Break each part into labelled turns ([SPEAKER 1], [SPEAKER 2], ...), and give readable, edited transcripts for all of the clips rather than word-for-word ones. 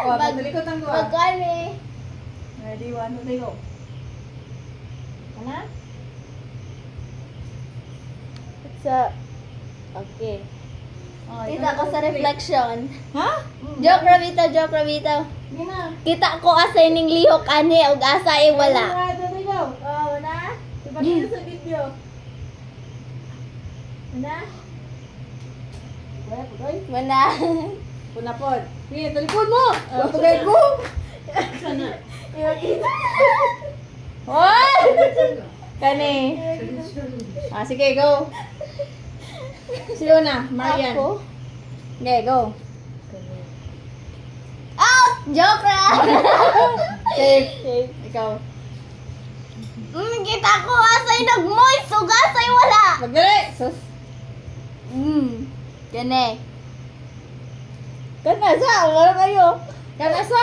[SPEAKER 1] Oh, pagdalikot ang duwa.
[SPEAKER 2] Magkani.
[SPEAKER 1] Ready, 1, 2, 3, go.
[SPEAKER 2] Ano? So, okay.
[SPEAKER 1] Oh,
[SPEAKER 2] Kita ko sa reflection.
[SPEAKER 1] Ha?
[SPEAKER 2] Joke Rabito, joke Rabito.
[SPEAKER 1] Gina.
[SPEAKER 2] Kita ko asa ining lihok ani ug asa ay wala.
[SPEAKER 1] 1, 2, 3, go.
[SPEAKER 2] Oh, na?
[SPEAKER 1] Ipakita sa video.
[SPEAKER 2] Na?
[SPEAKER 1] Pugay, pugay.
[SPEAKER 2] Mana?
[SPEAKER 1] Punapod. Sige, talikod mo. Pugay ko. Sana.
[SPEAKER 2] What? Kani.
[SPEAKER 1] Ah, sige, go. Sino na? Marian.
[SPEAKER 2] Ako?
[SPEAKER 1] Okay, go.
[SPEAKER 2] Out! Joke ra!
[SPEAKER 1] Safe. Ikaw.
[SPEAKER 2] Kita ko asay nag-moist ug asay wala.
[SPEAKER 1] Magdali. Sus.
[SPEAKER 2] Kani.
[SPEAKER 1] Kanasa. Wala kayo. Kanasa.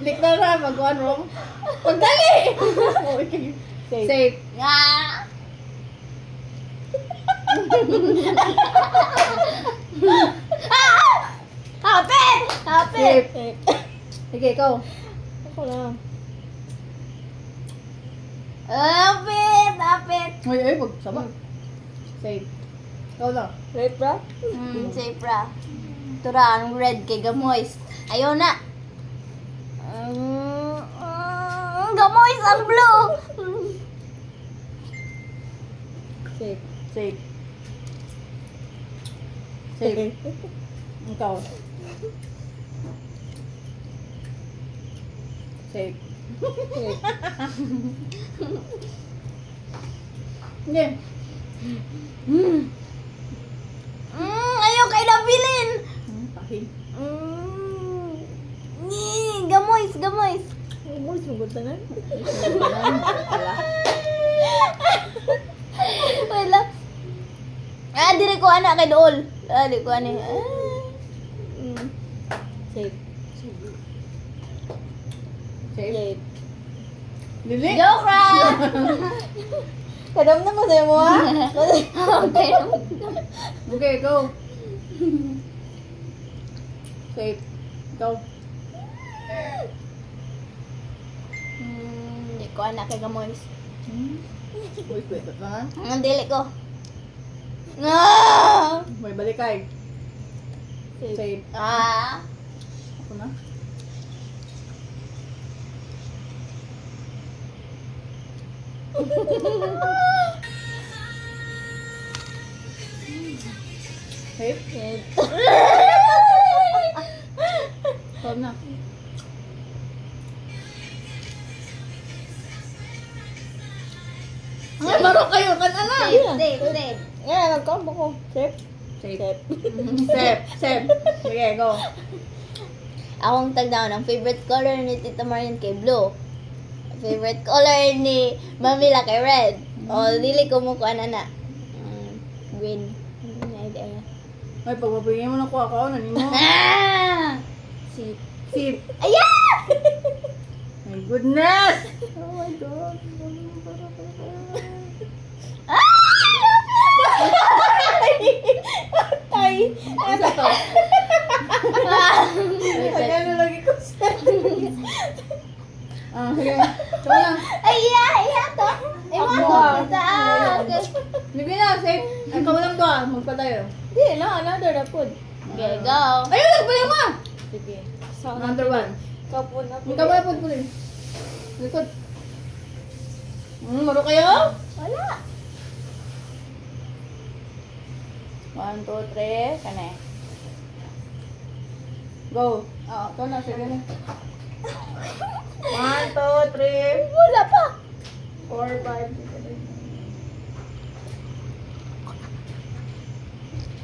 [SPEAKER 1] Likta na. Mag-one wrong. Magdali. Safe.
[SPEAKER 2] Ah! Hapit! Hapit!
[SPEAKER 1] Safe. Sige, ikaw.
[SPEAKER 2] Ako lang. Hapit! Hapit!
[SPEAKER 1] Ay, wag. Sama. Safe. Ikaw lang.
[SPEAKER 2] Safe ra? Safe ra. Tura, anong red kay gamoys. Ayaw na. Gamoys ang blue.
[SPEAKER 1] Safe. Safe. Safe. Ikaw. Safe. Safe. Hindi.
[SPEAKER 2] Ayaw kay nabilin.
[SPEAKER 1] Pahin.
[SPEAKER 2] Gamoys, gamoys.
[SPEAKER 1] Gamoys, maguntangan.
[SPEAKER 2] Wala. Ah, diri ko anak kay dool. Ah, di ko ani.
[SPEAKER 1] Safe. Safe. Lili?
[SPEAKER 2] Joke ra.
[SPEAKER 1] Kadam na mo sa'yo mo, ha?
[SPEAKER 2] Okay.
[SPEAKER 1] Okay, go. Safe. Go.
[SPEAKER 2] Di ko anak kay gamoys.
[SPEAKER 1] Uy, kwento na.
[SPEAKER 2] Ang dili ko. Ah!
[SPEAKER 1] May balikay. Safe.
[SPEAKER 2] Ah!
[SPEAKER 1] Ako na. Safe?
[SPEAKER 2] Safe.
[SPEAKER 1] Ikaw na. Ay, baro kayo. Kana na.
[SPEAKER 2] Safe, safe.
[SPEAKER 1] Yan, nagkampo ko. Safe? Safe. Safe. Safe. Sige, go.
[SPEAKER 2] Akong tagdaon, ang favorite color ni Tita Marian kay blue. Favorite color ni Mamila kay red. O, dili ko mo kuha na. Green. Idea niya.
[SPEAKER 1] Ay, pag mabigyan mo ng kuha ko, nanin mo.
[SPEAKER 2] Ah!
[SPEAKER 1] Sip. Sip.
[SPEAKER 2] Ayan!
[SPEAKER 1] My goodness! Oh my God. Ay! Ano to? Ano lagi ko siya? Sige. Ito na.
[SPEAKER 2] Ay, iya to. Ewan ko. Okay.
[SPEAKER 1] Sige na, safe. Ay, kawalang to ah. Magpatayo.
[SPEAKER 2] Di na, another na food. Okay, go.
[SPEAKER 1] Ayun, nagpala mo!
[SPEAKER 2] Sige.
[SPEAKER 1] Number 1.
[SPEAKER 2] Kapon na
[SPEAKER 1] Ikaw ba po rin? Likod. Maro kayo?
[SPEAKER 2] Wala.
[SPEAKER 1] 1, 2, 3. Kane. Go. Ito na. Sige na. 1, 2, 3.
[SPEAKER 2] Wala pa.
[SPEAKER 1] 4, 5, 6,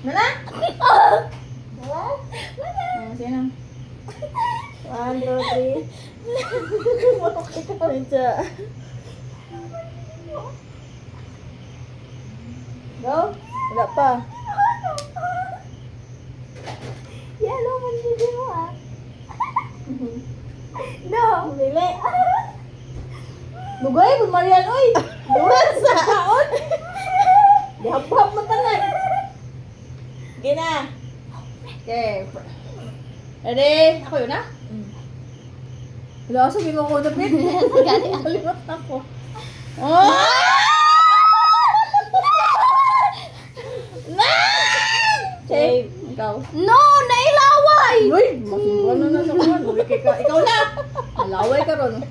[SPEAKER 1] 7. Nana?
[SPEAKER 2] Wala? Wala.
[SPEAKER 1] Sige na. 1, 2, 3. Medyo. Go. Wala pa.
[SPEAKER 2] Yellow man dito mo ah. No.
[SPEAKER 1] Dili. Lugay, Bun Marian, oy! Duran sa kaon! Dihap-hap mo tanan! Sige na! Okay. Ready? Ako yun, ha? Wala, sabi mo ako dapit.
[SPEAKER 2] Gali.
[SPEAKER 1] Kalimot ako. Oh! Save. Ikaw.
[SPEAKER 2] No, nailaway!
[SPEAKER 1] Uy, masimpuan na sa kuwan. Uy, ikaw na. Malaway ka ron.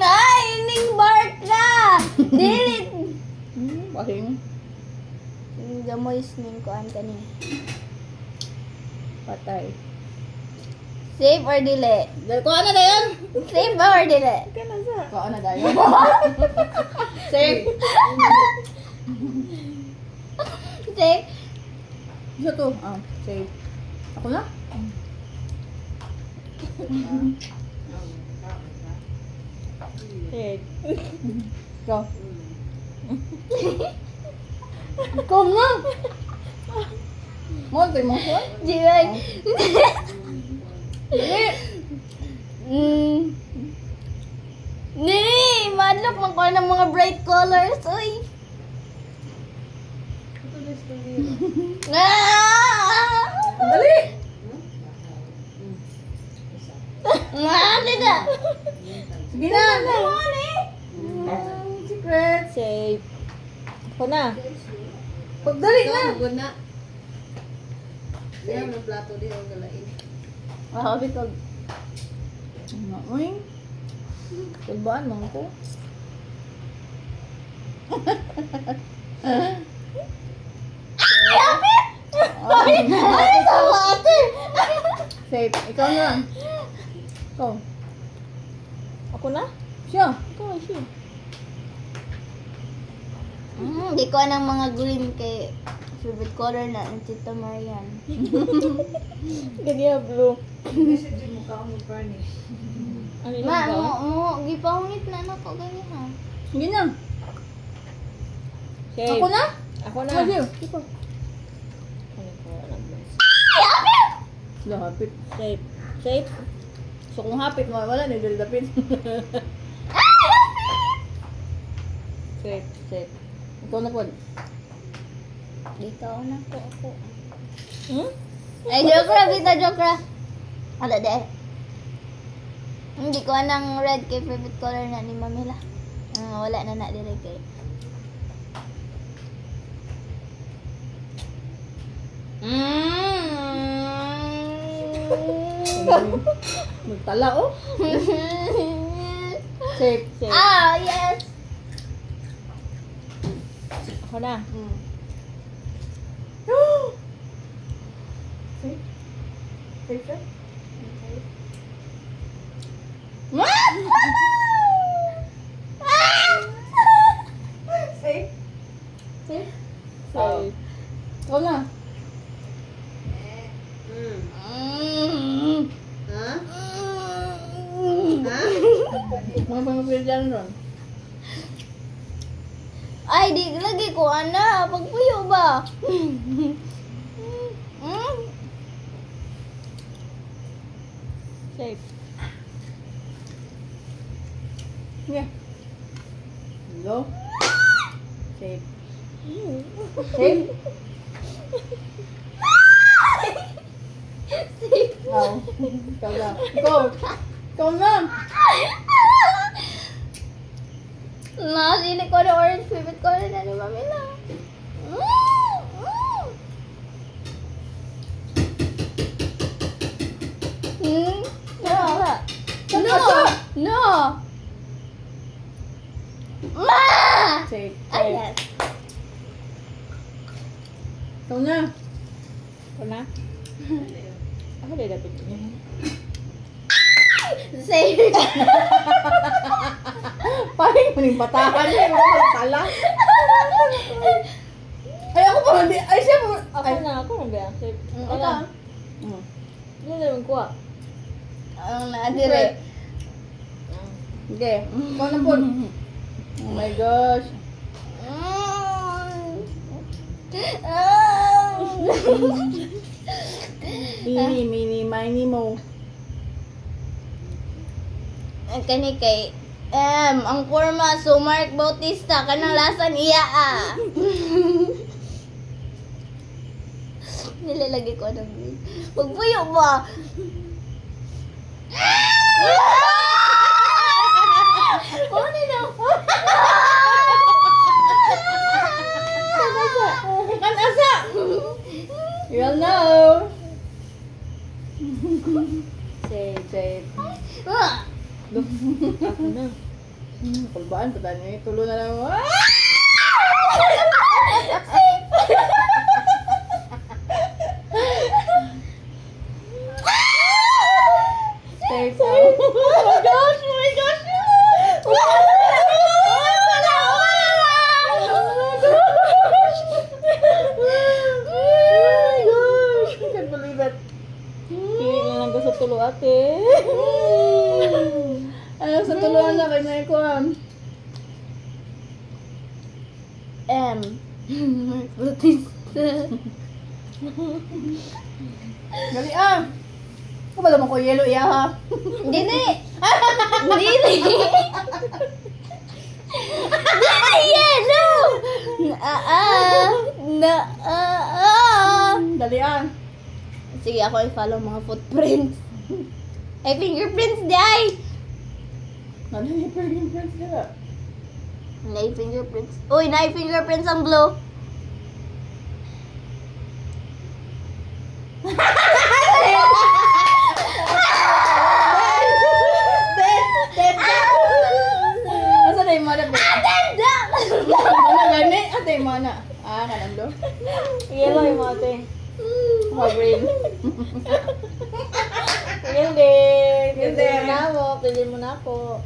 [SPEAKER 2] Ay, ining bark na! Dilit!
[SPEAKER 1] Bahing.
[SPEAKER 2] Gamoy sning kuan kani.
[SPEAKER 1] Patay.
[SPEAKER 2] Save or delete?
[SPEAKER 1] Kuha na na yun.
[SPEAKER 2] Save or delete?
[SPEAKER 1] Kuha na tayo. Save.
[SPEAKER 2] Save?
[SPEAKER 1] Isa to. Save. Ako na? Save. Go. Ikaw na. Monte mo ko?
[SPEAKER 2] Jiwag.
[SPEAKER 1] Dali.
[SPEAKER 2] Ni, madlock man ko ng mga bright colors, oy.
[SPEAKER 1] Dali.
[SPEAKER 2] Dida.
[SPEAKER 1] Sige na. Secret. Save. Ako na. Pagdali na.
[SPEAKER 3] Guna. Siya ng plato din ang galain.
[SPEAKER 1] Bitog. Uy. Tulbaan mo ko. Save. Ikaw na. Ikaw. Ako na? Siya. Ikaw na siya.
[SPEAKER 2] Di ko anang mga gulim kay favorite color na ng Tita Marian.
[SPEAKER 1] Ganyan, blue.
[SPEAKER 3] Message mo ka mo Barney.
[SPEAKER 1] Ano
[SPEAKER 2] Ma, gipahungit na nako ganyan ha.
[SPEAKER 1] Ganyan.
[SPEAKER 4] Save.
[SPEAKER 1] Ako na?
[SPEAKER 4] Ako na.
[SPEAKER 1] Sige.
[SPEAKER 4] Ikaw. Ano ko alam ba?
[SPEAKER 1] Wala, hapit.
[SPEAKER 4] Save. Save.
[SPEAKER 1] So kung hapit mo, wala na yung dapit.
[SPEAKER 4] Save. Save.
[SPEAKER 1] Ikaw na po.
[SPEAKER 2] Di ka na ko ako.
[SPEAKER 4] Hmm?
[SPEAKER 2] Ay, joke ra, Vita, joke ra. Ada de. Hindi ko anang red kay favorite color na ni Mamila. Wala na na dire kay.
[SPEAKER 1] Magtala, oh. Safe, safe.
[SPEAKER 2] Ah, yes.
[SPEAKER 4] Ako na.
[SPEAKER 1] Safe? Safe siya? Safe? Safe?
[SPEAKER 4] Save.
[SPEAKER 1] Ikaw na.
[SPEAKER 3] Ha? Ha?
[SPEAKER 1] Mga pangapil dyan ron.
[SPEAKER 2] Ay, di lagi ko ana. Pagpuyo ba?
[SPEAKER 4] Save.
[SPEAKER 1] Sige. Hello? Safe. Safe? Ikaw. Ikaw na. Ikaw. Ikaw na.
[SPEAKER 2] Sili ko na orange favorite color na ni Mamila. No! No! Ma!
[SPEAKER 1] Safe.
[SPEAKER 2] Ah, yes.
[SPEAKER 1] Ikaw na.
[SPEAKER 4] Ako na. Ako na dapat niya.
[SPEAKER 2] Save.
[SPEAKER 1] Paring maning batahan niya. Mga magtala. Ay, ako pa. Hindi. Ay, siya pa.
[SPEAKER 4] Ako
[SPEAKER 1] Ay.
[SPEAKER 4] na. Ako na ba? Save. Ako
[SPEAKER 1] Ikaw.
[SPEAKER 4] na. Hindi na naman kuha.
[SPEAKER 2] Ang naadire.
[SPEAKER 1] Okay. Ikaw na po. Oh my gosh. Mini, mini, mo.
[SPEAKER 2] Ang kani kay ang forma so Mark Bautista kanang lasan iya ah. Nilalagay ko ng green. Magpuyo ba? Oh, nino.
[SPEAKER 1] Kan asa? You'll know. Safe. Look, ako na. Kulbaan, patan niyo. Tulo na lang. Safe. Oh my gosh! I can't believe it. Kili na lang ko sa tulo ate. Sa tuluan na kanya ko.
[SPEAKER 2] Bautista.
[SPEAKER 1] Gali Ako ba naman ko yelo iya ha?
[SPEAKER 2] Dili. Dili. Yelo.
[SPEAKER 1] Dali
[SPEAKER 2] Sige, ako i-follow mga footprints. Ay, fingerprints di ay.
[SPEAKER 1] Ano yung fingerprints nila?
[SPEAKER 2] Fingerprints. Uy, fingerprints ang blue.
[SPEAKER 1] Asa na yung mana? Mana gani? Ate yung mana? Kanando? Yellow yung mga ate. Green.
[SPEAKER 4] Hindi.
[SPEAKER 1] Hindi.
[SPEAKER 4] Pili mo na ako.